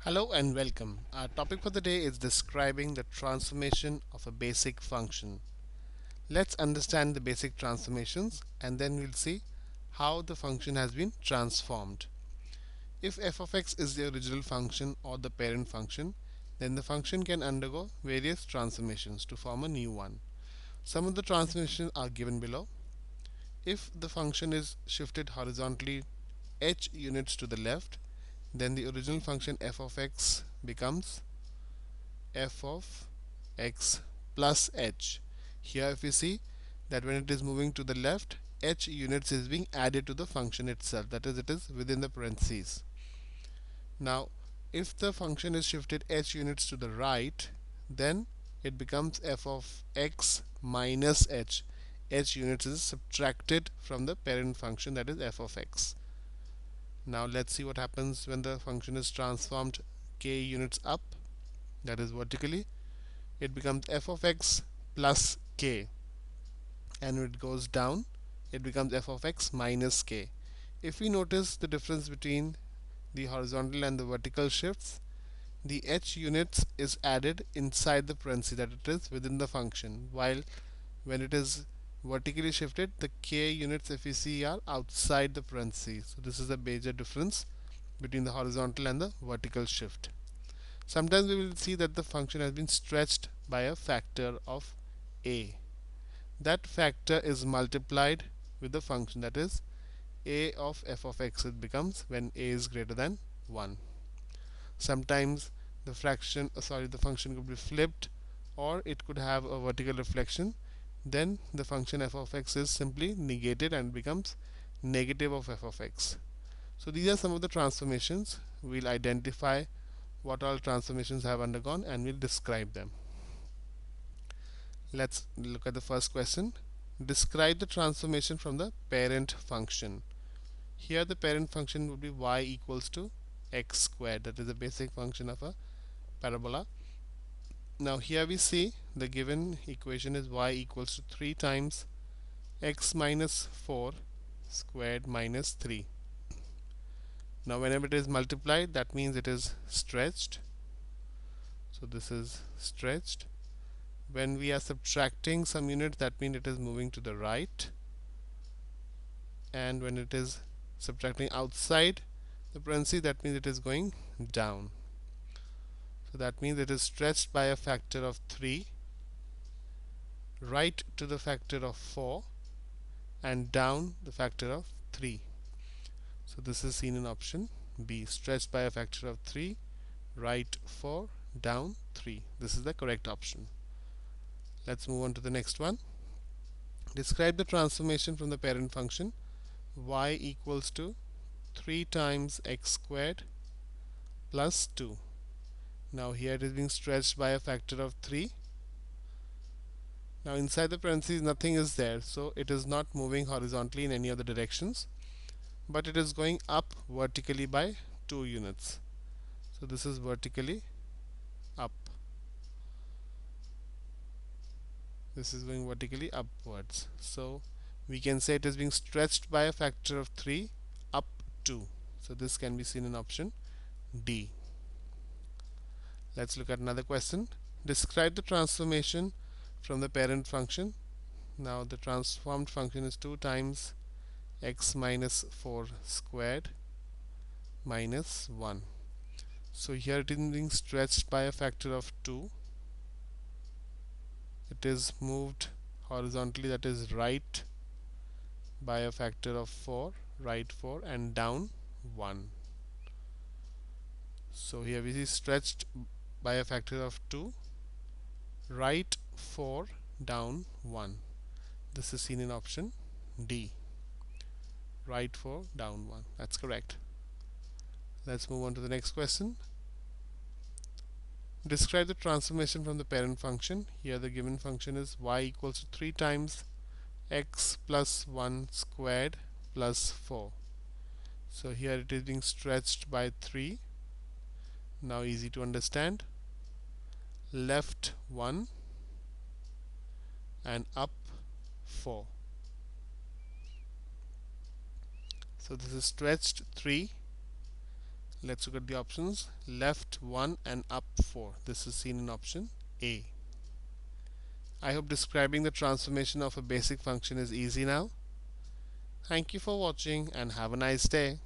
Hello and welcome. Our topic for the day is describing the transformation of a basic function. Let's understand the basic transformations and then we'll see how the function has been transformed. If f of x is the original function or the parent function, then the function can undergo various transformations to form a new one. Some of the transformations are given below. If the function is shifted horizontally h units to the left, then the original function f of x becomes f of x plus h. Here if we see that when it is moving to the left, h units is being added to the function itself, that is, it is within the parentheses. Now if the function is shifted h units to the right, then it becomes f of x minus h. H units is subtracted from the parent function, that is f of x. Now let's see what happens when the function is transformed k units up, that is vertically. It becomes f of x plus k, and when it goes down it becomes f of x minus k. If we notice the difference between the horizontal and the vertical shifts, the h units is added inside the parenthesis, that it is within the function, while when it is vertically shifted, the k units, if we see, are outside the parenthesis. So this is a major difference between the horizontal and the vertical shift. Sometimes we will see that the function has been stretched by a factor of a. That factor is multiplied with the function, that is a of f of x. It becomes when a is greater than 1. Sometimes the function could be flipped, or it could have a vertical reflection. Then the function f of x is simply negated and becomes negative of f of x. So these are some of the transformations. We'll identify what all transformations have undergone and we'll describe them. Let's look at the first question. Describe the transformation from the parent function. Here the parent function would be y equals to x squared. That is the basic function of a parabola. Now here we see the given equation is y equals to 3 times x minus 4 squared minus 3. Now whenever it is multiplied, that means it is stretched. So this is stretched. When we are subtracting some units, that means it is moving to the right, and when it is subtracting outside the parenthesis, that means it is going down. So that means it is stretched by a factor of 3, right to the factor of 4, and down the factor of 3. So this is seen in option B, stretched by a factor of 3, right 4, down 3. This is the correct option. Let's move on to the next one. Describe the transformation from the parent function y equals to 3 times x squared plus 2. Now here it is being stretched by a factor of 3. Now inside the parentheses nothing is there, so it is not moving horizontally in any of the directions, but it is going up vertically by 2 units. So this is vertically up. This is going vertically upwards. So we can say it is being stretched by a factor of 3 up 2. So this can be seen in option D. Let's look at another question. Describe the transformation from the parent function. Now the transformed function is 2 times x minus 4 squared minus 1. So here it is being stretched by a factor of 2. It is moved horizontally, that is right, by a factor of 4, right 4, and down 1. So here we see stretched by a factor of 2, right 4, down 1. This is seen in option D, right 4, down 1. That's correct. Let's move on to the next question. Describe the transformation from the parent function. Here the given function is y equals to 3 times x plus 1 squared plus 4. So here it is being stretched by 3. Now easy to understand. Left 1 and up 4. So this is stretched 3, Let's look at the options. Left 1 and up 4. This is seen in option A. I hope describing the transformation of a basic function is easy now. Thank you for watching and have a nice day.